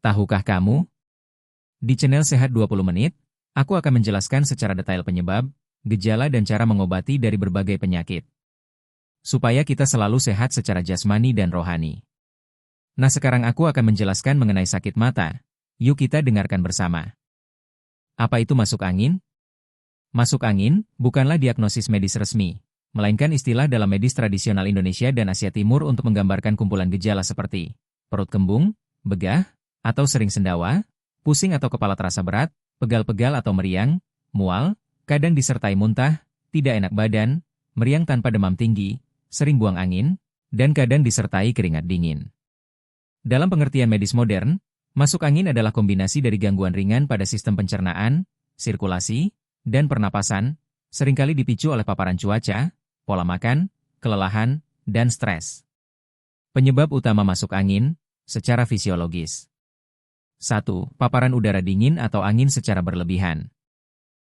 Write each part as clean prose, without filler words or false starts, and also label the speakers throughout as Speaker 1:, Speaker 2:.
Speaker 1: Tahukah kamu? Di channel Sehat 20 Menit, aku akan menjelaskan secara detail penyebab, gejala dan cara mengobati dari berbagai penyakit. Supaya kita selalu sehat secara jasmani dan rohani. Nah, sekarang aku akan menjelaskan mengenai sakit mata. Yuk kita dengarkan bersama. Apa itu masuk angin? Masuk angin bukanlah diagnosis medis resmi, melainkan istilah dalam medis tradisional Indonesia dan Asia Timur untuk menggambarkan kumpulan gejala seperti perut kembung, begah, atau sering sendawa, pusing atau kepala terasa berat, pegal-pegal atau meriang, mual, kadang disertai muntah, tidak enak badan, meriang tanpa demam tinggi, sering buang angin, dan kadang disertai keringat dingin. Dalam pengertian medis modern, masuk angin adalah kombinasi dari gangguan ringan pada sistem pencernaan, sirkulasi, dan pernapasan, seringkali dipicu oleh paparan cuaca, pola makan, kelelahan, dan stres. Penyebab utama masuk angin, secara fisiologis. 1. Paparan udara dingin atau angin secara berlebihan.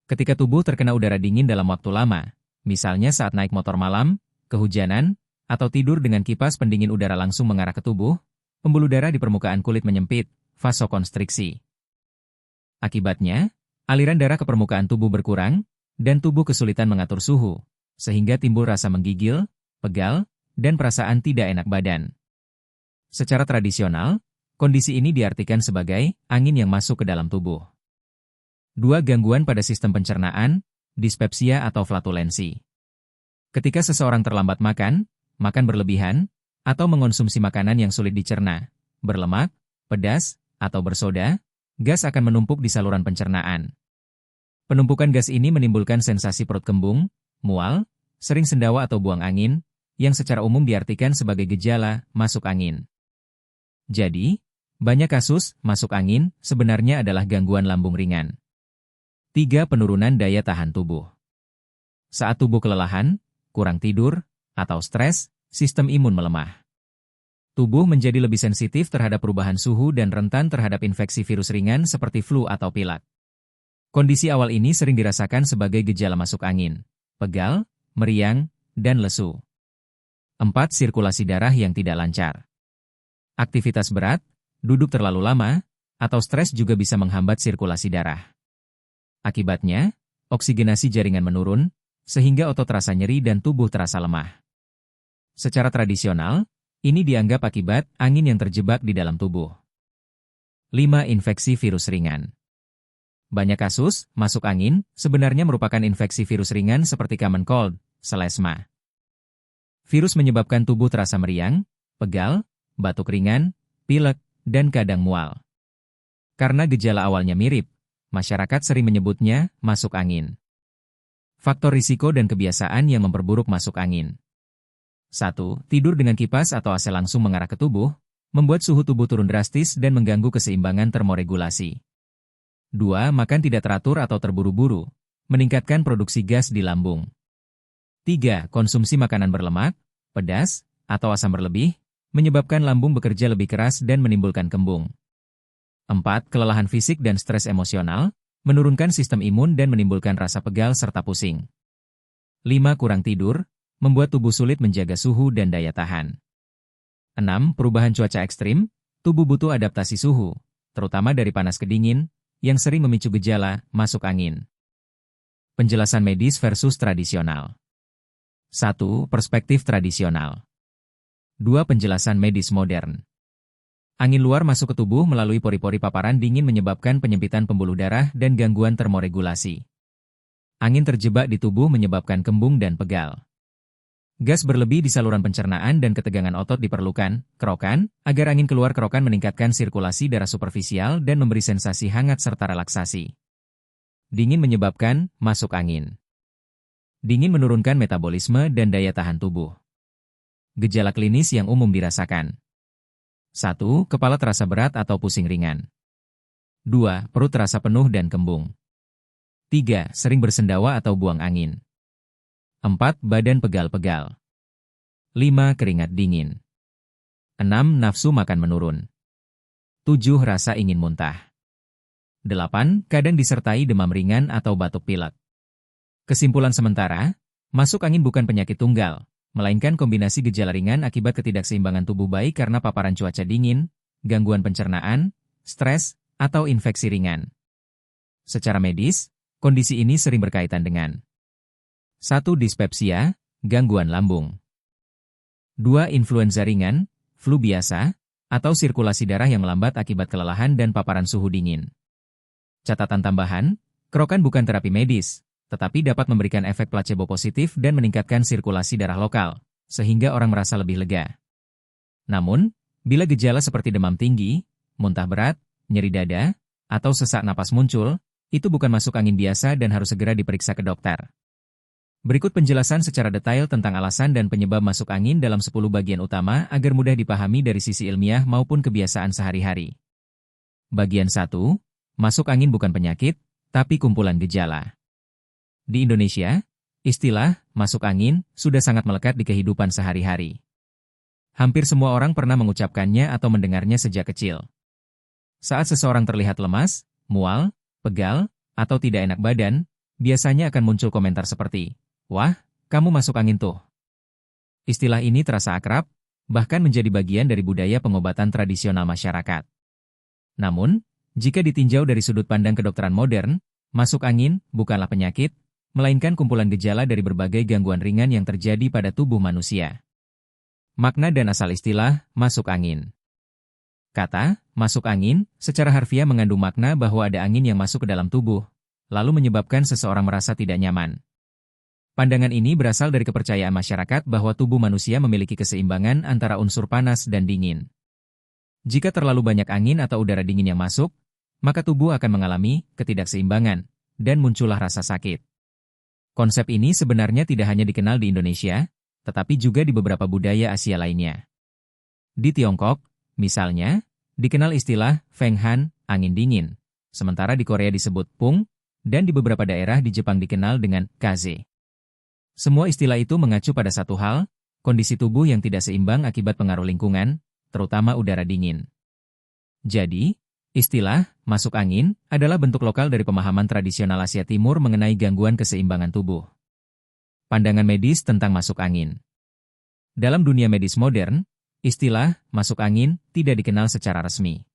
Speaker 1: Ketika tubuh terkena udara dingin dalam waktu lama, misalnya saat naik motor malam, kehujanan, atau tidur dengan kipas pendingin udara langsung mengarah ke tubuh, pembuluh darah di permukaan kulit menyempit, vasokonstriksi. Akibatnya, aliran darah ke permukaan tubuh berkurang, dan tubuh kesulitan mengatur suhu, sehingga timbul rasa menggigil, pegal, dan perasaan tidak enak badan. Secara tradisional, kondisi ini diartikan sebagai angin yang masuk ke dalam tubuh. 2. Gangguan pada sistem pencernaan, dispepsia atau flatulensi. Ketika seseorang terlambat makan, makan berlebihan, atau mengonsumsi makanan yang sulit dicerna, berlemak, pedas, atau bersoda, gas akan menumpuk di saluran pencernaan. Penumpukan gas ini menimbulkan sensasi perut kembung, mual, sering sendawa atau buang angin, yang secara umum diartikan sebagai gejala masuk angin. Jadi, banyak kasus masuk angin sebenarnya adalah gangguan lambung ringan. 3. Penurunan daya tahan tubuh. Saat tubuh kelelahan, kurang tidur, atau stres, sistem imun melemah. Tubuh menjadi lebih sensitif terhadap perubahan suhu dan rentan terhadap infeksi virus ringan seperti flu atau pilek. Kondisi awal ini sering dirasakan sebagai gejala masuk angin, pegal, meriang, dan lesu. 4. Sirkulasi darah yang tidak lancar. Aktivitas berat, duduk terlalu lama, atau stres juga bisa menghambat sirkulasi darah. Akibatnya, oksigenasi jaringan menurun, sehingga otot terasa nyeri dan tubuh terasa lemah. Secara tradisional, ini dianggap akibat angin yang terjebak di dalam tubuh. 5. Infeksi virus ringan. Banyak kasus masuk angin sebenarnya merupakan infeksi virus ringan seperti common cold, selesma. Virus menyebabkan tubuh terasa meriang, pegal, batuk ringan, pilek, dan kadang mual. Karena gejala awalnya mirip, masyarakat sering menyebutnya masuk angin. Faktor risiko dan kebiasaan yang memperburuk masuk angin. 1. Tidur dengan kipas atau AC langsung mengarah ke tubuh, membuat suhu tubuh turun drastis dan mengganggu keseimbangan termoregulasi. 2. Makan tidak teratur atau terburu-buru, meningkatkan produksi gas di lambung. 3. Konsumsi makanan berlemak, pedas, atau asam berlebih, menyebabkan lambung bekerja lebih keras dan menimbulkan kembung. 4. Kelelahan fisik dan stres emosional, menurunkan sistem imun dan menimbulkan rasa pegal serta pusing. 5. Kurang tidur, membuat tubuh sulit menjaga suhu dan daya tahan. 6. Perubahan cuaca ekstrim, tubuh butuh adaptasi suhu, terutama dari panas ke dingin, yang sering memicu gejala masuk angin. Penjelasan medis versus tradisional. 1. Perspektif tradisional. 2. Penjelasan medis modern. Angin luar masuk ke tubuh melalui pori-pori paparan dingin menyebabkan penyempitan pembuluh darah dan gangguan termoregulasi. Angin terjebak di tubuh menyebabkan kembung dan pegal. Gas berlebih di saluran pencernaan dan ketegangan otot diperlukan, kerokan, agar angin keluar kerokan meningkatkan sirkulasi darah superficial dan memberi sensasi hangat serta relaksasi. Dingin menyebabkan masuk angin. Dingin menurunkan metabolisme dan daya tahan tubuh. Gejala klinis yang umum dirasakan. 1. Kepala terasa berat atau pusing ringan. 2. Perut terasa penuh dan kembung. 3. Sering bersendawa atau buang angin. 4. Badan pegal-pegal. 5. Keringat dingin. 6. Nafsu makan menurun. 7. Rasa ingin muntah. 8. Kadang disertai demam ringan atau batuk pilek. Kesimpulan sementara, masuk angin bukan penyakit tunggal, melainkan kombinasi gejala ringan akibat ketidakseimbangan tubuh baik karena paparan cuaca dingin, gangguan pencernaan, stres, atau infeksi ringan. Secara medis, kondisi ini sering berkaitan dengan 1. Dispepsia, gangguan lambung. 2. Influenza ringan, flu biasa, atau sirkulasi darah yang melambat akibat kelelahan dan paparan suhu dingin. Catatan tambahan, kerokan bukan terapi medis, tetapi dapat memberikan efek placebo positif dan meningkatkan sirkulasi darah lokal, sehingga orang merasa lebih lega. Namun, bila gejala seperti demam tinggi, muntah berat, nyeri dada, atau sesak napas muncul, itu bukan masuk angin biasa dan harus segera diperiksa ke dokter. Berikut penjelasan secara detail tentang alasan dan penyebab masuk angin dalam 10 bagian utama agar mudah dipahami dari sisi ilmiah maupun kebiasaan sehari-hari. Bagian 1. Masuk angin bukan penyakit, tapi kumpulan gejala. Di Indonesia, istilah masuk angin sudah sangat melekat di kehidupan sehari-hari. Hampir semua orang pernah mengucapkannya atau mendengarnya sejak kecil. Saat seseorang terlihat lemas, mual, pegal, atau tidak enak badan, biasanya akan muncul komentar seperti, "Wah, kamu masuk angin tuh." Istilah ini terasa akrab, bahkan menjadi bagian dari budaya pengobatan tradisional masyarakat. Namun, jika ditinjau dari sudut pandang kedokteran modern, masuk angin bukanlah penyakit, melainkan kumpulan gejala dari berbagai gangguan ringan yang terjadi pada tubuh manusia. Makna dan asal istilah masuk angin. Kata masuk angin secara harfiah mengandung makna bahwa ada angin yang masuk ke dalam tubuh, lalu menyebabkan seseorang merasa tidak nyaman. Pandangan ini berasal dari kepercayaan masyarakat bahwa tubuh manusia memiliki keseimbangan antara unsur panas dan dingin. Jika terlalu banyak angin atau udara dingin yang masuk, maka tubuh akan mengalami ketidakseimbangan, dan muncullah rasa sakit. Konsep ini sebenarnya tidak hanya dikenal di Indonesia, tetapi juga di beberapa budaya Asia lainnya. Di Tiongkok, misalnya, dikenal istilah Feng Han, angin dingin, sementara di Korea disebut Pung, dan di beberapa daerah di Jepang dikenal dengan Kaze. Semua istilah itu mengacu pada satu hal, kondisi tubuh yang tidak seimbang akibat pengaruh lingkungan, terutama udara dingin. Jadi, istilah masuk angin adalah bentuk lokal dari pemahaman tradisional Asia Timur mengenai gangguan keseimbangan tubuh. Pandangan medis tentang masuk angin. Dalam dunia medis modern, istilah masuk angin tidak dikenal secara resmi.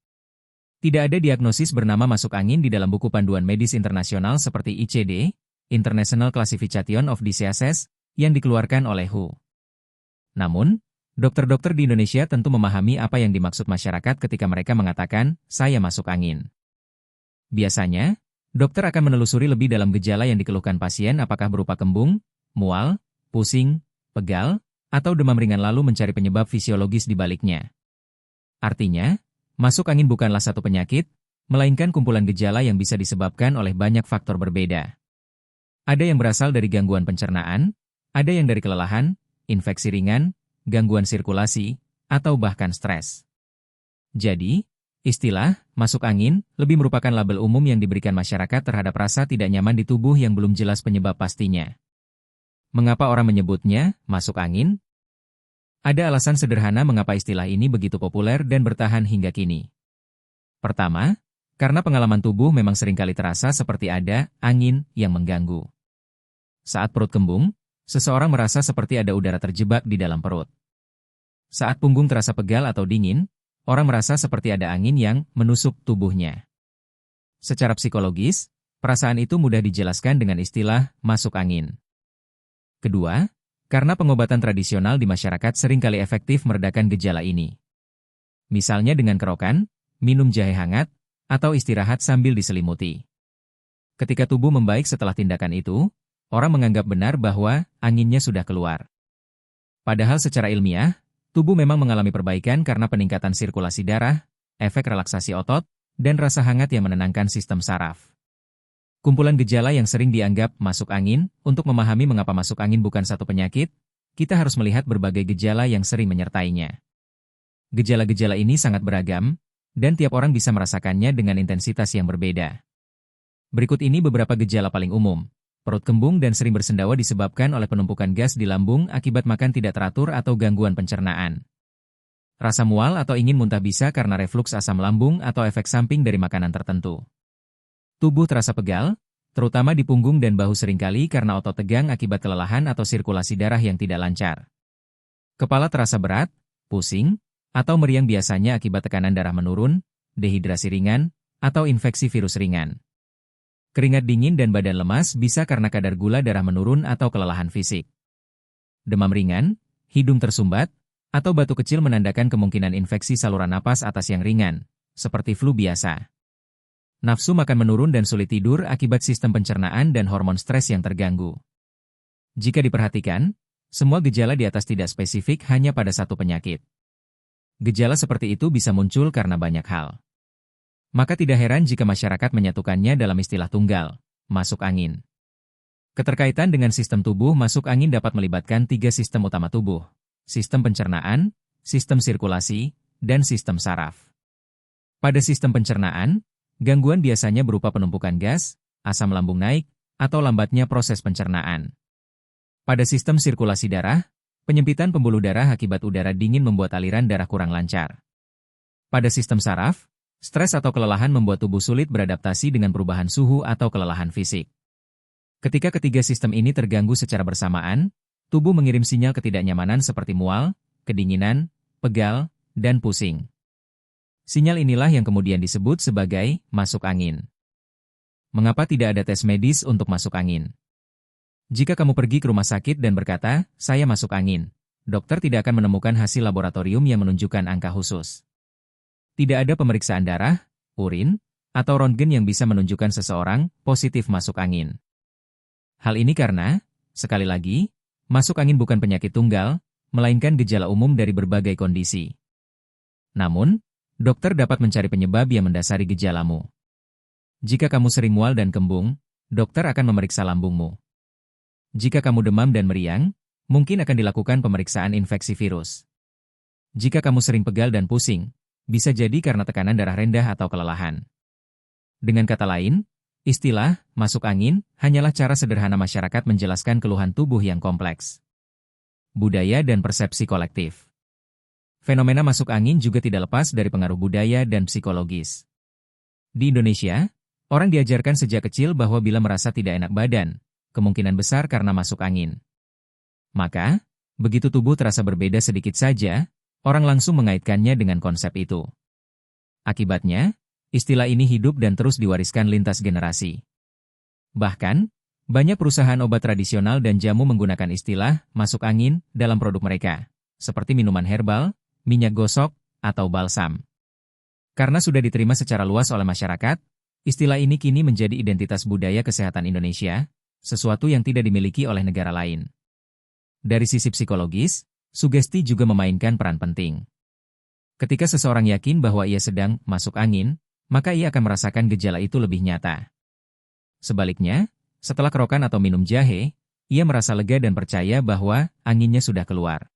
Speaker 1: Tidak ada diagnosis bernama masuk angin di dalam buku panduan medis internasional seperti ICD, International Classification of Diseases, yang dikeluarkan oleh WHO. Namun, dokter-dokter di Indonesia tentu memahami apa yang dimaksud masyarakat ketika mereka mengatakan, "Saya masuk angin." Biasanya, dokter akan menelusuri lebih dalam gejala yang dikeluhkan pasien apakah berupa kembung, mual, pusing, pegal, atau demam ringan lalu mencari penyebab fisiologis di baliknya. Artinya, masuk angin bukanlah satu penyakit, melainkan kumpulan gejala yang bisa disebabkan oleh banyak faktor berbeda. Ada yang berasal dari gangguan pencernaan, ada yang dari kelelahan, infeksi ringan, gangguan sirkulasi, atau bahkan stres. Jadi, istilah masuk angin lebih merupakan label umum yang diberikan masyarakat terhadap rasa tidak nyaman di tubuh yang belum jelas penyebab pastinya. Mengapa orang menyebutnya masuk angin? Ada alasan sederhana mengapa istilah ini begitu populer dan bertahan hingga kini. Pertama, karena pengalaman tubuh memang seringkali terasa seperti ada angin yang mengganggu. Saat perut kembung, seseorang merasa seperti ada udara terjebak di dalam perut. Saat punggung terasa pegal atau dingin, orang merasa seperti ada angin yang menusuk tubuhnya. Secara psikologis, perasaan itu mudah dijelaskan dengan istilah masuk angin. Kedua, karena pengobatan tradisional di masyarakat seringkali efektif meredakan gejala ini. Misalnya dengan kerokan, minum jahe hangat, atau istirahat sambil diselimuti. Ketika tubuh membaik setelah tindakan itu, orang menganggap benar bahwa anginnya sudah keluar. Padahal secara ilmiah, tubuh memang mengalami perbaikan karena peningkatan sirkulasi darah, efek relaksasi otot, dan rasa hangat yang menenangkan sistem saraf. Kumpulan gejala yang sering dianggap masuk angin, untuk memahami mengapa masuk angin bukan satu penyakit, kita harus melihat berbagai gejala yang sering menyertainya. Gejala-gejala ini sangat beragam, dan tiap orang bisa merasakannya dengan intensitas yang berbeda. Berikut ini beberapa gejala paling umum. Perut kembung dan sering bersendawa disebabkan oleh penumpukan gas di lambung akibat makan tidak teratur atau gangguan pencernaan. Rasa mual atau ingin muntah bisa karena refluks asam lambung atau efek samping dari makanan tertentu. Tubuh terasa pegal, terutama di punggung dan bahu seringkali karena otot tegang akibat kelelahan atau sirkulasi darah yang tidak lancar. Kepala terasa berat, pusing, atau meriang biasanya akibat tekanan darah menurun, dehidrasi ringan, atau infeksi virus ringan. Keringat dingin dan badan lemas bisa karena kadar gula darah menurun atau kelelahan fisik. Demam ringan, hidung tersumbat, atau batu kecil menandakan kemungkinan infeksi saluran napas atas yang ringan, seperti flu biasa. Nafsu makan menurun dan sulit tidur akibat sistem pencernaan dan hormon stres yang terganggu. Jika diperhatikan, semua gejala di atas tidak spesifik hanya pada satu penyakit. Gejala seperti itu bisa muncul karena banyak hal. Maka tidak heran jika masyarakat menyatukannya dalam istilah tunggal, masuk angin. Keterkaitan dengan sistem tubuh masuk angin dapat melibatkan 3 sistem utama tubuh: sistem pencernaan, sistem sirkulasi, dan sistem saraf. Pada sistem pencernaan, gangguan biasanya berupa penumpukan gas, asam lambung naik, atau lambatnya proses pencernaan. Pada sistem sirkulasi darah, penyempitan pembuluh darah akibat udara dingin membuat aliran darah kurang lancar. Pada sistem saraf, stres atau kelelahan membuat tubuh sulit beradaptasi dengan perubahan suhu atau kelelahan fisik. Ketika ketiga sistem ini terganggu secara bersamaan, tubuh mengirim sinyal ketidaknyamanan seperti mual, kedinginan, pegal, dan pusing. Sinyal inilah yang kemudian disebut sebagai masuk angin. Mengapa tidak ada tes medis untuk masuk angin? Jika kamu pergi ke rumah sakit dan berkata, "Saya masuk angin," dokter tidak akan menemukan hasil laboratorium yang menunjukkan angka khusus. Tidak ada pemeriksaan darah, urin, atau röntgen yang bisa menunjukkan seseorang positif masuk angin. Hal ini karena, sekali lagi, masuk angin bukan penyakit tunggal, melainkan gejala umum dari berbagai kondisi. Namun, dokter dapat mencari penyebab yang mendasari gejalamu. Jika kamu sering mual dan kembung, dokter akan memeriksa lambungmu. Jika kamu demam dan meriang, mungkin akan dilakukan pemeriksaan infeksi virus. Jika kamu sering pegal dan pusing, bisa jadi karena tekanan darah rendah atau kelelahan. Dengan kata lain, istilah masuk angin hanyalah cara sederhana masyarakat menjelaskan keluhan tubuh yang kompleks. Budaya dan persepsi kolektif. Fenomena masuk angin juga tidak lepas dari pengaruh budaya dan psikologis. Di Indonesia, orang diajarkan sejak kecil bahwa bila merasa tidak enak badan, kemungkinan besar karena masuk angin. Maka, begitu tubuh terasa berbeda sedikit saja, orang langsung mengaitkannya dengan konsep itu. Akibatnya, istilah ini hidup dan terus diwariskan lintas generasi. Bahkan, banyak perusahaan obat tradisional dan jamu menggunakan istilah masuk angin dalam produk mereka, seperti minuman herbal, minyak gosok, atau balsam. Karena sudah diterima secara luas oleh masyarakat, istilah ini kini menjadi identitas budaya kesehatan Indonesia, sesuatu yang tidak dimiliki oleh negara lain. Dari sisi psikologis, sugesti juga memainkan peran penting. Ketika seseorang yakin bahwa ia sedang masuk angin, maka ia akan merasakan gejala itu lebih nyata. Sebaliknya, setelah kerokan atau minum jahe, ia merasa lega dan percaya bahwa anginnya sudah keluar.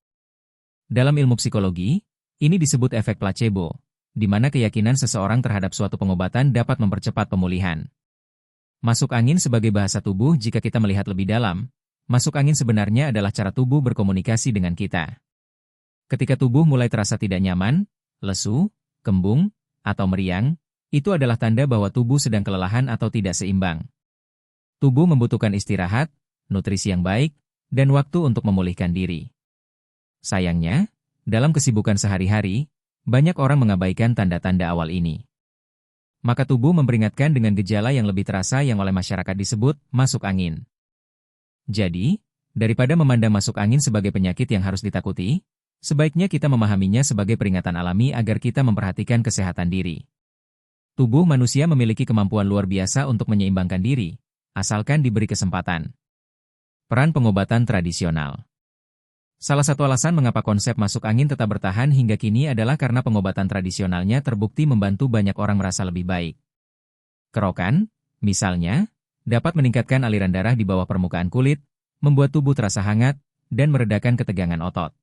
Speaker 1: Dalam ilmu psikologi, ini disebut efek placebo, di mana keyakinan seseorang terhadap suatu pengobatan dapat mempercepat pemulihan. Masuk angin sebagai bahasa tubuh. Jika kita melihat lebih dalam, masuk angin sebenarnya adalah cara tubuh berkomunikasi dengan kita. Ketika tubuh mulai terasa tidak nyaman, lesu, kembung, atau meriang, itu adalah tanda bahwa tubuh sedang kelelahan atau tidak seimbang. Tubuh membutuhkan istirahat, nutrisi yang baik, dan waktu untuk memulihkan diri. Sayangnya, dalam kesibukan sehari-hari, banyak orang mengabaikan tanda-tanda awal ini. Maka tubuh memperingatkan dengan gejala yang lebih terasa yang oleh masyarakat disebut masuk angin. Jadi, daripada memandang masuk angin sebagai penyakit yang harus ditakuti, sebaiknya kita memahaminya sebagai peringatan alami agar kita memperhatikan kesehatan diri. Tubuh manusia memiliki kemampuan luar biasa untuk menyeimbangkan diri, asalkan diberi kesempatan. Peran pengobatan tradisional. Salah satu alasan mengapa konsep masuk angin tetap bertahan hingga kini adalah karena pengobatan tradisionalnya terbukti membantu banyak orang merasa lebih baik. Kerokan, misalnya, dapat meningkatkan aliran darah di bawah permukaan kulit, membuat tubuh terasa hangat, dan meredakan ketegangan otot.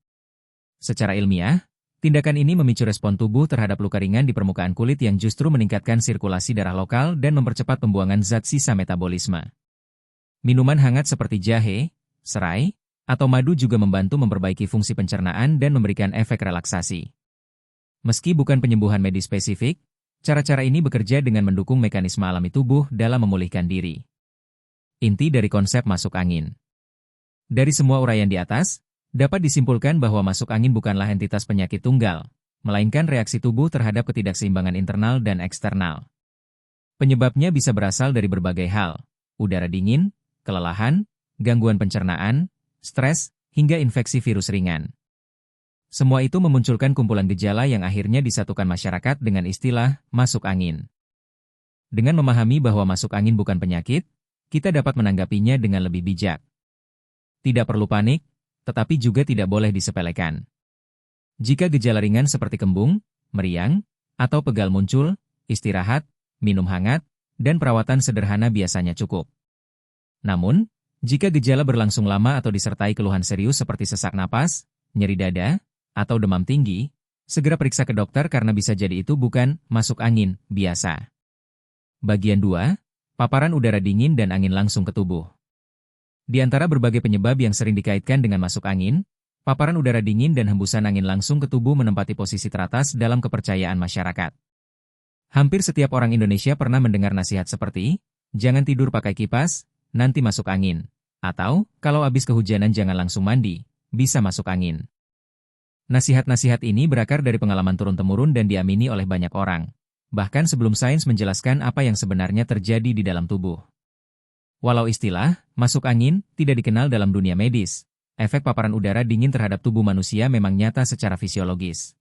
Speaker 1: Secara ilmiah, tindakan ini memicu respon tubuh terhadap luka ringan di permukaan kulit yang justru meningkatkan sirkulasi darah lokal dan mempercepat pembuangan zat sisa metabolisme. Minuman hangat seperti jahe, serai, atau madu juga membantu memperbaiki fungsi pencernaan dan memberikan efek relaksasi. Meski bukan penyembuhan medis spesifik, cara-cara ini bekerja dengan mendukung mekanisme alami tubuh dalam memulihkan diri. Inti dari konsep masuk angin. Dari semua uraian di atas, dapat disimpulkan bahwa masuk angin bukanlah entitas penyakit tunggal, melainkan reaksi tubuh terhadap ketidakseimbangan internal dan eksternal. Penyebabnya bisa berasal dari berbagai hal: udara dingin, kelelahan, gangguan pencernaan, stres, hingga infeksi virus ringan. Semua itu memunculkan kumpulan gejala yang akhirnya disatukan masyarakat dengan istilah masuk angin. Dengan memahami bahwa masuk angin bukan penyakit, kita dapat menanggapinya dengan lebih bijak. Tidak perlu panik, tetapi juga tidak boleh disepelekan. Jika gejala ringan seperti kembung, meriang, atau pegal muncul, istirahat, minum hangat, dan perawatan sederhana biasanya cukup. Namun, jika gejala berlangsung lama atau disertai keluhan serius seperti sesak napas, nyeri dada, atau demam tinggi, segera periksa ke dokter karena bisa jadi itu bukan masuk angin biasa. Bagian 2, paparan udara dingin dan angin langsung ke tubuh. Di antara berbagai penyebab yang sering dikaitkan dengan masuk angin, paparan udara dingin dan hembusan angin langsung ke tubuh menempati posisi teratas dalam kepercayaan masyarakat. Hampir setiap orang Indonesia pernah mendengar nasihat seperti, jangan tidur pakai kipas, nanti masuk angin. Atau, kalau habis kehujanan jangan langsung mandi, bisa masuk angin. Nasihat-nasihat ini berakar dari pengalaman turun-temurun dan diamini oleh banyak orang, bahkan sebelum sains menjelaskan apa yang sebenarnya terjadi di dalam tubuh. Walau istilah masuk angin tidak dikenal dalam dunia medis, efek paparan udara dingin terhadap tubuh manusia memang nyata secara fisiologis.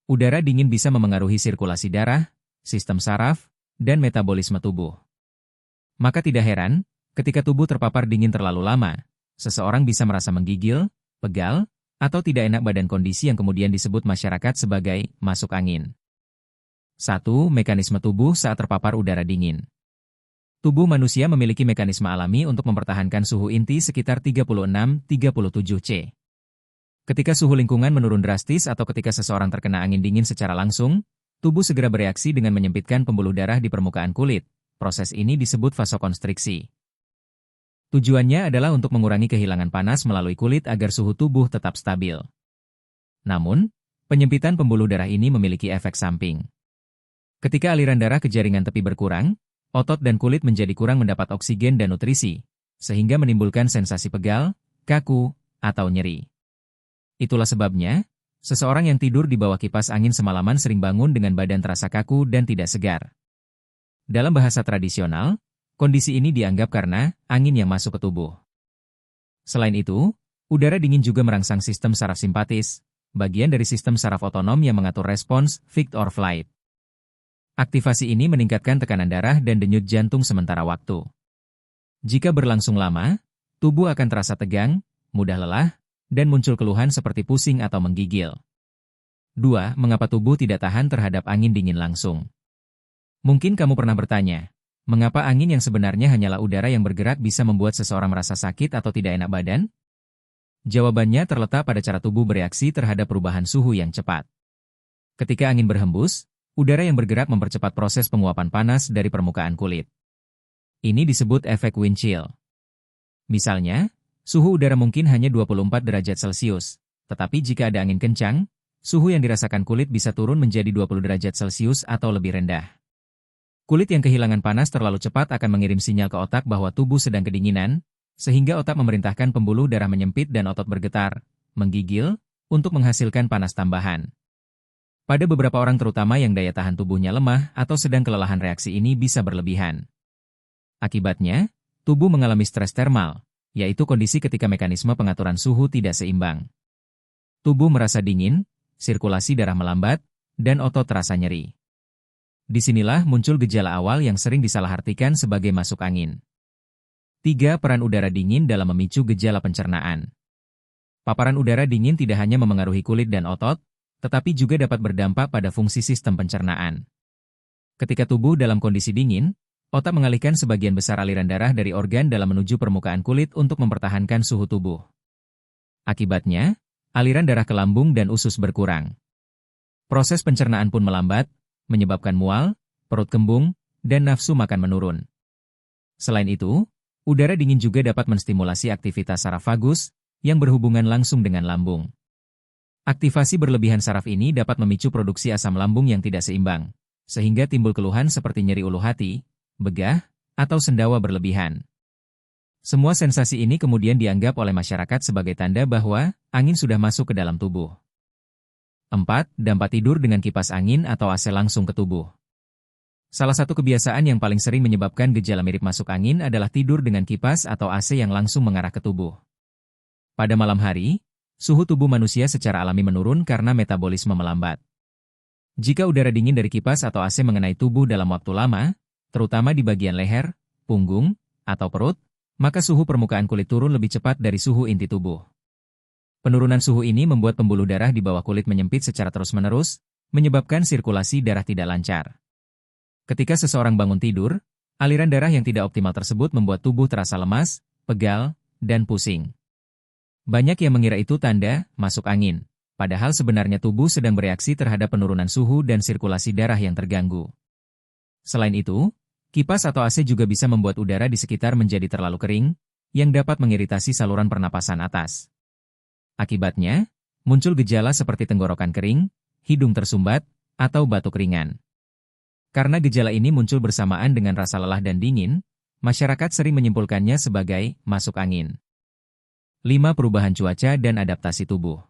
Speaker 1: Udara dingin bisa memengaruhi sirkulasi darah, sistem saraf, dan metabolisme tubuh. Maka tidak heran, ketika tubuh terpapar dingin terlalu lama, seseorang bisa merasa menggigil, pegal, atau tidak enak badan, kondisi yang kemudian disebut masyarakat sebagai masuk angin. 1. Mekanisme tubuh saat terpapar udara dingin. Tubuh manusia memiliki mekanisme alami untuk mempertahankan suhu inti sekitar 36-37 C. Ketika suhu lingkungan menurun drastis atau ketika seseorang terkena angin dingin secara langsung, tubuh segera bereaksi dengan menyempitkan pembuluh darah di permukaan kulit. Proses ini disebut vasokonstriksi. Tujuannya adalah untuk mengurangi kehilangan panas melalui kulit agar suhu tubuh tetap stabil. Namun, penyempitan pembuluh darah ini memiliki efek samping. Ketika aliran darah ke jaringan tepi berkurang, otot dan kulit menjadi kurang mendapat oksigen dan nutrisi, sehingga menimbulkan sensasi pegal, kaku, atau nyeri. Itulah sebabnya, seseorang yang tidur di bawah kipas angin semalaman sering bangun dengan badan terasa kaku dan tidak segar. Dalam bahasa tradisional, kondisi ini dianggap karena angin yang masuk ke tubuh. Selain itu, udara dingin juga merangsang sistem saraf simpatis, bagian dari sistem saraf otonom yang mengatur respons fight or flight. Aktivasi ini meningkatkan tekanan darah dan denyut jantung sementara waktu. Jika berlangsung lama, tubuh akan terasa tegang, mudah lelah, dan muncul keluhan seperti pusing atau menggigil. 2. Mengapa tubuh tidak tahan terhadap angin dingin langsung? Mungkin kamu pernah bertanya, mengapa angin yang sebenarnya hanyalah udara yang bergerak bisa membuat seseorang merasa sakit atau tidak enak badan? Jawabannya terletak pada cara tubuh bereaksi terhadap perubahan suhu yang cepat. Ketika angin berhembus, udara yang bergerak mempercepat proses penguapan panas dari permukaan kulit. Ini disebut efek wind chill. Misalnya, suhu udara mungkin hanya 24 derajat Celcius, tetapi jika ada angin kencang, suhu yang dirasakan kulit bisa turun menjadi 20 derajat Celcius atau lebih rendah. Kulit yang kehilangan panas terlalu cepat akan mengirim sinyal ke otak bahwa tubuh sedang kedinginan, sehingga otak memerintahkan pembuluh darah menyempit dan otot bergetar, menggigil, untuk menghasilkan panas tambahan. Pada beberapa orang terutama yang daya tahan tubuhnya lemah atau sedang kelelahan, reaksi ini bisa berlebihan. Akibatnya, tubuh mengalami stres termal, yaitu kondisi ketika mekanisme pengaturan suhu tidak seimbang. Tubuh merasa dingin, sirkulasi darah melambat, dan otot terasa nyeri. Disinilah muncul gejala awal yang sering disalahartikan sebagai masuk angin. 3. Peran udara dingin dalam memicu gejala pencernaan. Paparan udara dingin tidak hanya memengaruhi kulit dan otot, tetapi juga dapat berdampak pada fungsi sistem pencernaan. Ketika tubuh dalam kondisi dingin, otak mengalihkan sebagian besar aliran darah dari organ dalam menuju permukaan kulit untuk mempertahankan suhu tubuh. Akibatnya, aliran darah ke lambung dan usus berkurang. Proses pencernaan pun melambat, menyebabkan mual, perut kembung, dan nafsu makan menurun. Selain itu, udara dingin juga dapat menstimulasi aktivitas saraf vagus yang berhubungan langsung dengan lambung. Aktivasi berlebihan saraf ini dapat memicu produksi asam lambung yang tidak seimbang, sehingga timbul keluhan seperti nyeri ulu hati, begah, atau sendawa berlebihan. Semua sensasi ini kemudian dianggap oleh masyarakat sebagai tanda bahwa angin sudah masuk ke dalam tubuh. 4. Dampak tidur dengan kipas angin atau AC langsung ke tubuh. Salah satu kebiasaan yang paling sering menyebabkan gejala mirip masuk angin adalah tidur dengan kipas atau AC yang langsung mengarah ke tubuh. Pada malam hari, suhu tubuh manusia secara alami menurun karena metabolisme melambat. Jika udara dingin dari kipas atau AC mengenai tubuh dalam waktu lama, terutama di bagian leher, punggung, atau perut, maka suhu permukaan kulit turun lebih cepat dari suhu inti tubuh. Penurunan suhu ini membuat pembuluh darah di bawah kulit menyempit secara terus-menerus, menyebabkan sirkulasi darah tidak lancar. Ketika seseorang bangun tidur, aliran darah yang tidak optimal tersebut membuat tubuh terasa lemas, pegal, dan pusing. Banyak yang mengira itu tanda masuk angin, padahal sebenarnya tubuh sedang bereaksi terhadap penurunan suhu dan sirkulasi darah yang terganggu. Selain itu, kipas atau AC juga bisa membuat udara di sekitar menjadi terlalu kering, yang dapat mengiritasi saluran pernapasan atas. Akibatnya, muncul gejala seperti tenggorokan kering, hidung tersumbat, atau batuk ringan. Karena gejala ini muncul bersamaan dengan rasa lelah dan dingin, masyarakat sering menyimpulkannya sebagai masuk angin. 5. Perubahan cuaca dan adaptasi tubuh.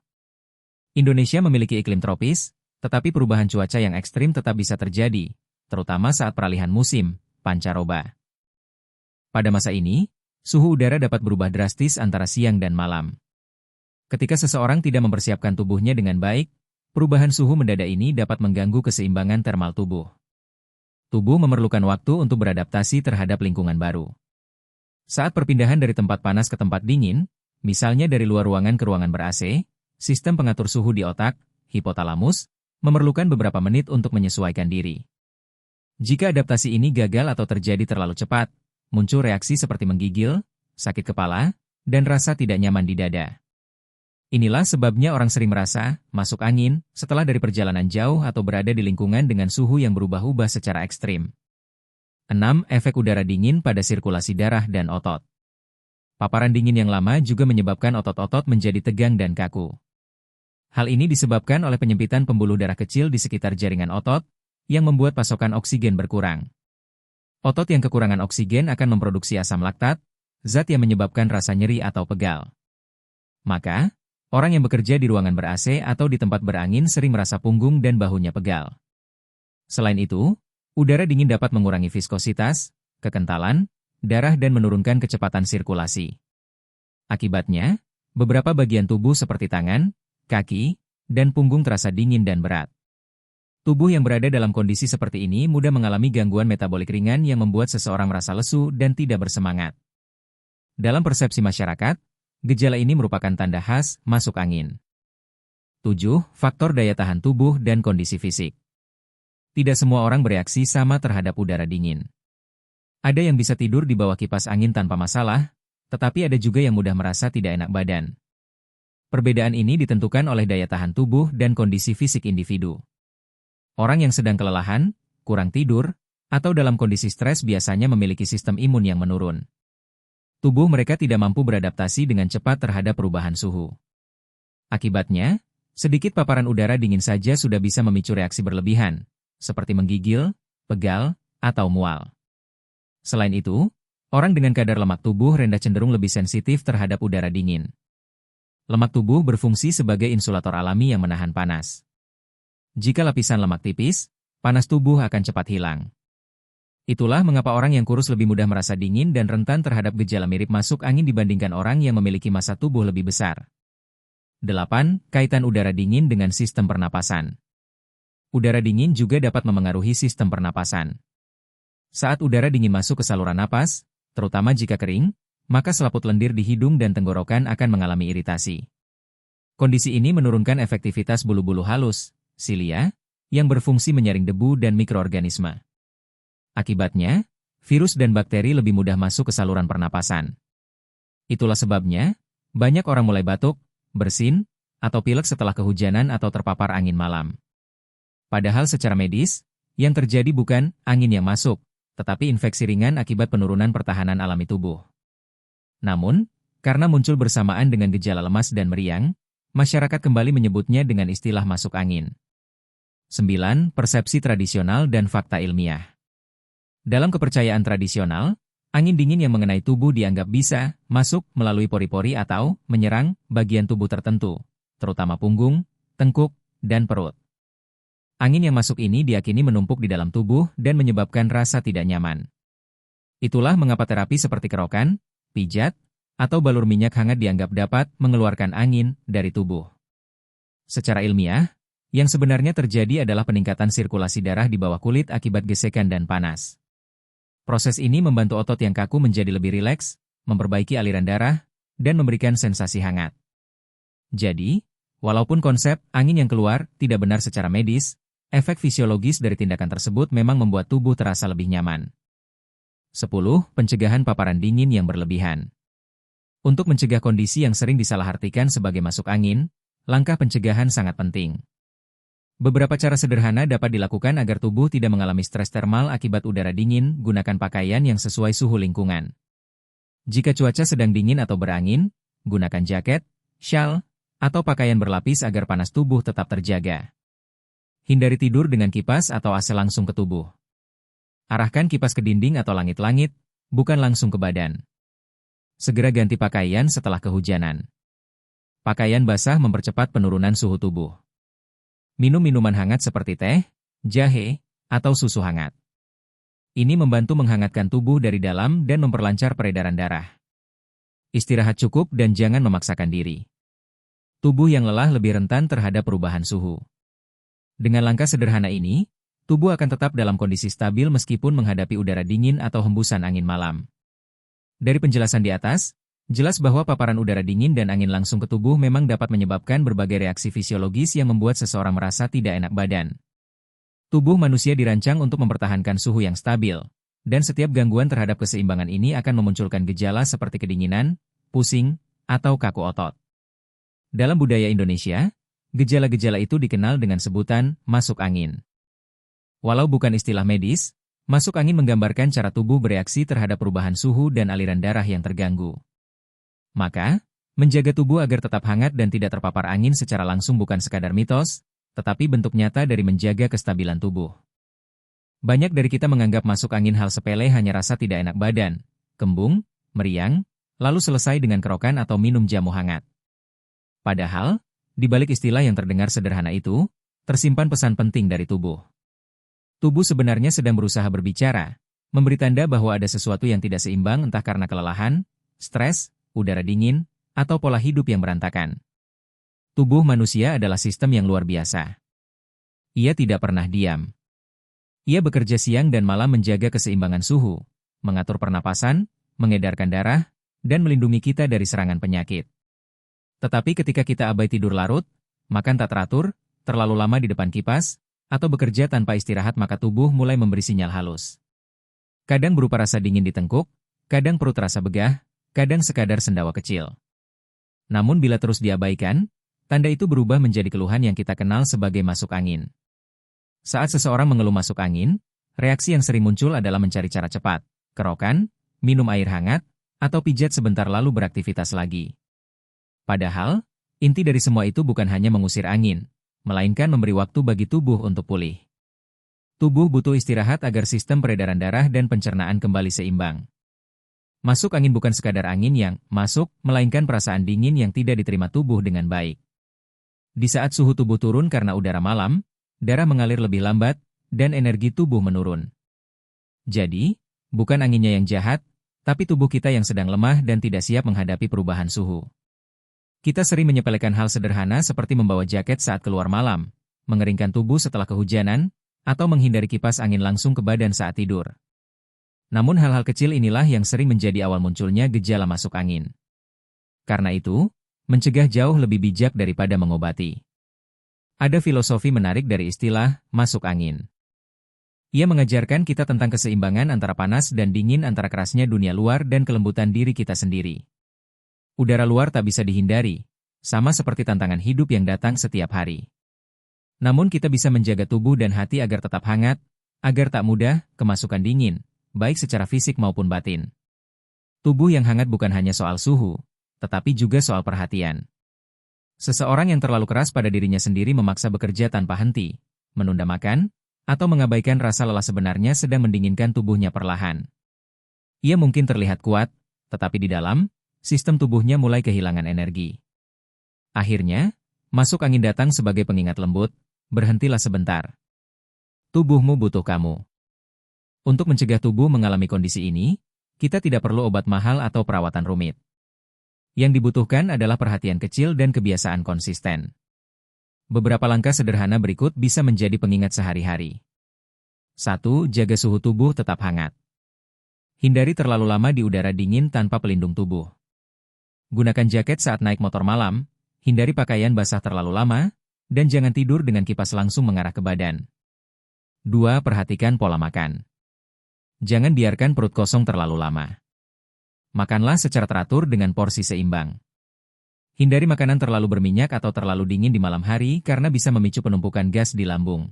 Speaker 1: Indonesia memiliki iklim tropis, tetapi perubahan cuaca yang ekstrim tetap bisa terjadi, terutama saat peralihan musim, pancaroba. Pada masa ini, suhu udara dapat berubah drastis antara siang dan malam. Ketika seseorang tidak mempersiapkan tubuhnya dengan baik, perubahan suhu mendadak ini dapat mengganggu keseimbangan termal tubuh. Tubuh memerlukan waktu untuk beradaptasi terhadap lingkungan baru. Saat perpindahan dari tempat panas ke tempat dingin, misalnya dari luar ruangan ke ruangan ber-AC, sistem pengatur suhu di otak, hipotalamus, memerlukan beberapa menit untuk menyesuaikan diri. Jika adaptasi ini gagal atau terjadi terlalu cepat, muncul reaksi seperti menggigil, sakit kepala, dan rasa tidak nyaman di dada. Inilah sebabnya orang sering merasa masuk angin setelah dari perjalanan jauh atau berada di lingkungan dengan suhu yang berubah-ubah secara ekstrim. 6. Efek udara dingin pada sirkulasi darah dan otot. Paparan dingin yang lama juga menyebabkan otot-otot menjadi tegang dan kaku. Hal ini disebabkan oleh penyempitan pembuluh darah kecil di sekitar jaringan otot, yang membuat pasokan oksigen berkurang. Otot yang kekurangan oksigen akan memproduksi asam laktat, zat yang menyebabkan rasa nyeri atau pegal. Maka, orang yang bekerja di ruangan ber-AC atau di tempat berangin sering merasa punggung dan bahunya pegal. Selain itu, udara dingin dapat mengurangi viskositas, kekentalan, darah dan menurunkan kecepatan sirkulasi. Akibatnya, beberapa bagian tubuh seperti tangan, kaki, dan punggung terasa dingin dan berat. Tubuh yang berada dalam kondisi seperti ini mudah mengalami gangguan metabolik ringan yang membuat seseorang merasa lesu dan tidak bersemangat. Dalam persepsi masyarakat, gejala ini merupakan tanda khas masuk angin. 7. Faktor daya tahan tubuh dan kondisi fisik. Tidak semua orang bereaksi sama terhadap udara dingin. Ada yang bisa tidur di bawah kipas angin tanpa masalah, tetapi ada juga yang mudah merasa tidak enak badan. Perbedaan ini ditentukan oleh daya tahan tubuh dan kondisi fisik individu. Orang yang sedang kelelahan, kurang tidur, atau dalam kondisi stres biasanya memiliki sistem imun yang menurun. Tubuh mereka tidak mampu beradaptasi dengan cepat terhadap perubahan suhu. Akibatnya, sedikit paparan udara dingin saja sudah bisa memicu reaksi berlebihan, seperti menggigil, pegal, atau mual. Selain itu, orang dengan kadar lemak tubuh rendah cenderung lebih sensitif terhadap udara dingin. Lemak tubuh berfungsi sebagai insulator alami yang menahan panas. Jika lapisan lemak tipis, panas tubuh akan cepat hilang. Itulah mengapa orang yang kurus lebih mudah merasa dingin dan rentan terhadap gejala mirip masuk angin dibandingkan orang yang memiliki massa tubuh lebih besar. 8. Kaitan udara dingin dengan sistem pernapasan. Udara dingin juga dapat memengaruhi sistem pernapasan. Saat udara dingin masuk ke saluran napas, terutama jika kering, maka selaput lendir di hidung dan tenggorokan akan mengalami iritasi. Kondisi ini menurunkan efektivitas bulu-bulu halus, silia, yang berfungsi menyaring debu dan mikroorganisme. Akibatnya, virus dan bakteri lebih mudah masuk ke saluran pernapasan. Itulah sebabnya, banyak orang mulai batuk, bersin, atau pilek setelah kehujanan atau terpapar angin malam. Padahal secara medis, yang terjadi bukan angin yang masuk, tetapi infeksi ringan akibat penurunan pertahanan alami tubuh. Namun, karena muncul bersamaan dengan gejala lemas dan meriang, masyarakat kembali menyebutnya dengan istilah masuk angin. 9. Persepsi tradisional dan fakta ilmiah. Dalam kepercayaan tradisional, angin dingin yang mengenai tubuh dianggap bisa masuk melalui pori-pori atau menyerang bagian tubuh tertentu, terutama punggung, tengkuk, dan perut. Angin yang masuk ini diyakini menumpuk di dalam tubuh dan menyebabkan rasa tidak nyaman. Itulah mengapa terapi seperti kerokan, pijat, atau balur minyak hangat dianggap dapat mengeluarkan angin dari tubuh. Secara ilmiah, yang sebenarnya terjadi adalah peningkatan sirkulasi darah di bawah kulit akibat gesekan dan panas. Proses ini membantu otot yang kaku menjadi lebih rileks, memperbaiki aliran darah, dan memberikan sensasi hangat. Jadi, walaupun konsep angin yang keluar tidak benar secara medis, efek fisiologis dari tindakan tersebut memang membuat tubuh terasa lebih nyaman. 10. Pencegahan paparan dingin yang berlebihan. Untuk mencegah kondisi yang sering disalahartikan sebagai masuk angin, langkah pencegahan sangat penting. Beberapa cara sederhana dapat dilakukan agar tubuh tidak mengalami stres termal akibat udara dingin. Gunakan pakaian yang sesuai suhu lingkungan. Jika cuaca sedang dingin atau berangin, gunakan jaket, syal, atau pakaian berlapis agar panas tubuh tetap terjaga. Hindari tidur dengan kipas atau AC langsung ke tubuh. Arahkan kipas ke dinding atau langit-langit, bukan langsung ke badan. Segera ganti pakaian setelah kehujanan. Pakaian basah mempercepat penurunan suhu tubuh. Minum minuman hangat seperti teh, jahe, atau susu hangat. Ini membantu menghangatkan tubuh dari dalam dan memperlancar peredaran darah. Istirahat cukup dan jangan memaksakan diri. Tubuh yang lelah lebih rentan terhadap perubahan suhu. Dengan langkah sederhana ini, tubuh akan tetap dalam kondisi stabil meskipun menghadapi udara dingin atau hembusan angin malam. Dari penjelasan di atas, jelas bahwa paparan udara dingin dan angin langsung ke tubuh memang dapat menyebabkan berbagai reaksi fisiologis yang membuat seseorang merasa tidak enak badan. Tubuh manusia dirancang untuk mempertahankan suhu yang stabil, dan setiap gangguan terhadap keseimbangan ini akan memunculkan gejala seperti kedinginan, pusing, atau kaku otot. Dalam budaya Indonesia, gejala-gejala itu dikenal dengan sebutan masuk angin. Walau bukan istilah medis, masuk angin menggambarkan cara tubuh bereaksi terhadap perubahan suhu dan aliran darah yang terganggu. Maka, menjaga tubuh agar tetap hangat dan tidak terpapar angin secara langsung bukan sekadar mitos, tetapi bentuk nyata dari menjaga kestabilan tubuh. Banyak dari kita menganggap masuk angin hal sepele hanya rasa tidak enak badan, kembung, meriang, lalu selesai dengan kerokan atau minum jamu hangat. Padahal, di balik istilah yang terdengar sederhana itu, tersimpan pesan penting dari tubuh. Tubuh sebenarnya sedang berusaha berbicara, memberi tanda bahwa ada sesuatu yang tidak seimbang entah karena kelelahan, stres, udara dingin, atau pola hidup yang berantakan. Tubuh manusia adalah sistem yang luar biasa. Ia tidak pernah diam. Ia bekerja siang dan malam menjaga keseimbangan suhu, mengatur pernapasan, mengedarkan darah, dan melindungi kita dari serangan penyakit. Tetapi ketika kita abai tidur larut, makan tak teratur, terlalu lama di depan kipas, atau bekerja tanpa istirahat maka tubuh mulai memberi sinyal halus. Kadang berupa rasa dingin di tengkuk, kadang perut terasa begah, kadang sekadar sendawa kecil. Namun bila terus diabaikan, tanda itu berubah menjadi keluhan yang kita kenal sebagai masuk angin. Saat seseorang mengeluh masuk angin, reaksi yang sering muncul adalah mencari cara cepat, kerokan, minum air hangat, atau pijat sebentar lalu beraktivitas lagi. Padahal, inti dari semua itu bukan hanya mengusir angin, melainkan memberi waktu bagi tubuh untuk pulih. Tubuh butuh istirahat agar sistem peredaran darah dan pencernaan kembali seimbang. Masuk angin bukan sekadar angin yang masuk, melainkan perasaan dingin yang tidak diterima tubuh dengan baik. Di saat suhu tubuh turun karena udara malam, darah mengalir lebih lambat, dan energi tubuh menurun. Jadi, bukan anginnya yang jahat, tapi tubuh kita yang sedang lemah dan tidak siap menghadapi perubahan suhu. Kita sering menyepelekan hal sederhana seperti membawa jaket saat keluar malam, mengeringkan tubuh setelah kehujanan, atau menghindari kipas angin langsung ke badan saat tidur. Namun hal-hal kecil inilah yang sering menjadi awal munculnya gejala masuk angin. Karena itu, mencegah jauh lebih bijak daripada mengobati. Ada filosofi menarik dari istilah masuk angin. Ia mengajarkan kita tentang keseimbangan antara panas dan dingin, antara kerasnya dunia luar dan kelembutan diri kita sendiri. Udara luar tak bisa dihindari, sama seperti tantangan hidup yang datang setiap hari. Namun kita bisa menjaga tubuh dan hati agar tetap hangat, agar tak mudah kemasukan dingin, baik secara fisik maupun batin. Tubuh yang hangat bukan hanya soal suhu, tetapi juga soal perhatian. Seseorang yang terlalu keras pada dirinya sendiri memaksa bekerja tanpa henti, menunda makan, atau mengabaikan rasa lelah sebenarnya sedang mendinginkan tubuhnya perlahan. Ia mungkin terlihat kuat, tetapi di dalam, sistem tubuhnya mulai kehilangan energi. Akhirnya, Masuk angin datang sebagai pengingat lembut, berhentilah sebentar. Tubuhmu butuh kamu. Untuk mencegah tubuh mengalami kondisi ini, kita tidak perlu obat mahal atau perawatan rumit. Yang dibutuhkan adalah perhatian kecil dan kebiasaan konsisten. Beberapa langkah sederhana berikut bisa menjadi pengingat sehari-hari. 1. Jaga suhu tubuh tetap hangat. Hindari terlalu lama di udara dingin tanpa pelindung tubuh. Gunakan jaket saat naik motor malam, hindari pakaian basah terlalu lama, dan jangan tidur dengan kipas langsung mengarah ke badan. 2. Perhatikan pola makan. Jangan biarkan perut kosong terlalu lama. Makanlah secara teratur dengan porsi seimbang. Hindari makanan terlalu berminyak atau terlalu dingin di malam hari karena bisa memicu penumpukan gas di lambung.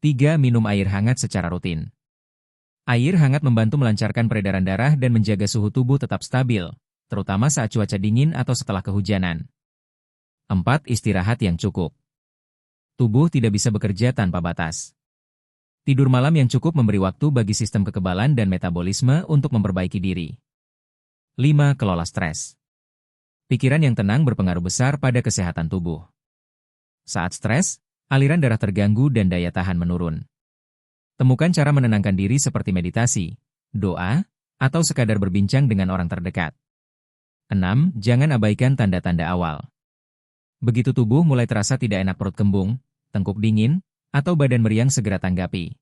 Speaker 1: 3. Minum air hangat secara rutin. Air hangat membantu melancarkan peredaran darah dan menjaga suhu tubuh tetap stabil, terutama saat cuaca dingin atau setelah kehujanan. 4. Istirahat yang cukup. Tubuh tidak bisa bekerja tanpa batas. Tidur malam yang cukup memberi waktu bagi sistem kekebalan dan metabolisme untuk memperbaiki diri. 5. Kelola stres. Pikiran yang tenang berpengaruh besar pada kesehatan tubuh. Saat stres, aliran darah terganggu dan daya tahan menurun. Temukan cara menenangkan diri seperti meditasi, doa, atau sekadar berbincang dengan orang terdekat. 6. Jangan abaikan tanda-tanda awal. Begitu tubuh mulai terasa tidak enak, perut kembung, tengkuk dingin, atau badan meriang, segera tanggapi.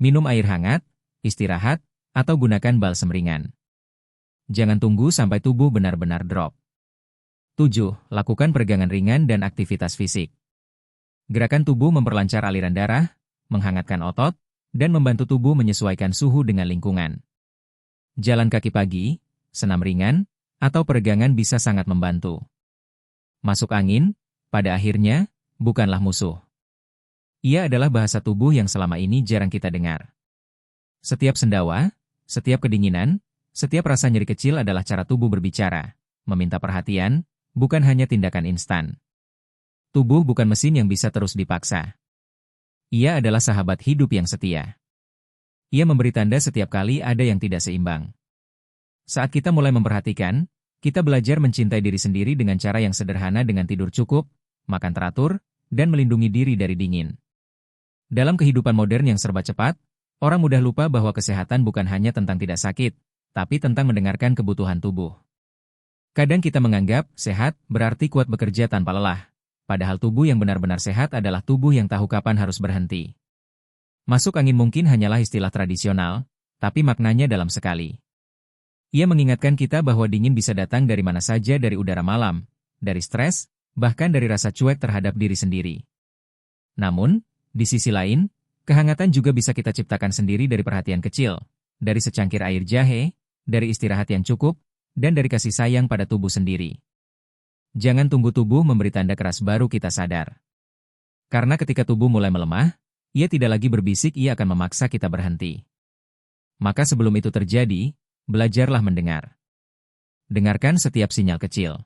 Speaker 1: Minum air hangat, istirahat, atau gunakan balsem ringan. Jangan tunggu sampai tubuh benar-benar drop. 7. Lakukan peregangan ringan dan aktivitas fisik. Gerakan tubuh memperlancar aliran darah, menghangatkan otot, dan membantu tubuh menyesuaikan suhu dengan lingkungan. Jalan kaki pagi, senam ringan, atau peregangan bisa sangat membantu. Masuk angin, pada akhirnya, bukanlah musuh. Ia adalah bahasa tubuh yang selama ini jarang kita dengar. Setiap sendawa, setiap kedinginan, setiap rasa nyeri kecil adalah cara tubuh berbicara, meminta perhatian, bukan hanya tindakan instan. Tubuh bukan mesin yang bisa terus dipaksa. Ia adalah sahabat hidup yang setia. Ia memberi tanda setiap kali ada yang tidak seimbang. Saat kita mulai memperhatikan, kita belajar mencintai diri sendiri dengan cara yang sederhana, dengan tidur cukup, makan teratur, dan melindungi diri dari dingin. Dalam kehidupan modern yang serba cepat, orang mudah lupa bahwa kesehatan bukan hanya tentang tidak sakit, tapi tentang mendengarkan kebutuhan tubuh. Kadang kita menganggap sehat berarti kuat bekerja tanpa lelah, padahal tubuh yang benar-benar sehat adalah tubuh yang tahu kapan harus berhenti. Masuk angin mungkin hanyalah istilah tradisional, tapi maknanya dalam sekali. Ia mengingatkan kita bahwa dingin bisa datang dari mana saja, dari udara malam, dari stres, bahkan dari rasa cuek terhadap diri sendiri. Namun, di sisi lain, kehangatan juga bisa kita ciptakan sendiri dari perhatian kecil, dari secangkir air jahe, dari istirahat yang cukup, dan dari kasih sayang pada tubuh sendiri. Jangan tunggu tubuh memberi tanda keras baru kita sadar. Karena ketika tubuh mulai melemah, ia tidak lagi berbisik, ia akan memaksa kita berhenti. Maka sebelum itu terjadi, belajarlah mendengar. Dengarkan setiap sinyal kecil.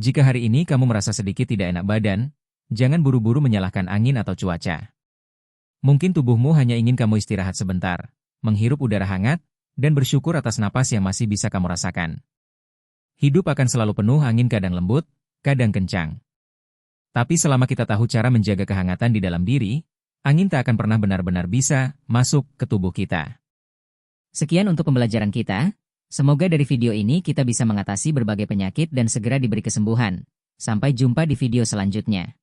Speaker 1: Jika hari ini kamu merasa sedikit tidak enak badan, jangan buru-buru menyalahkan angin atau cuaca. Mungkin tubuhmu hanya ingin kamu istirahat sebentar, menghirup udara hangat, dan bersyukur atas napas yang masih bisa kamu rasakan. Hidup akan selalu penuh angin, kadang lembut, kadang kencang. Tapi selama kita tahu cara menjaga kehangatan di dalam diri, angin tak akan pernah benar-benar bisa masuk ke tubuh kita.
Speaker 2: Sekian untuk pembelajaran kita. Semoga dari video ini kita bisa mengatasi berbagai penyakit dan segera diberi kesembuhan. Sampai jumpa di video selanjutnya.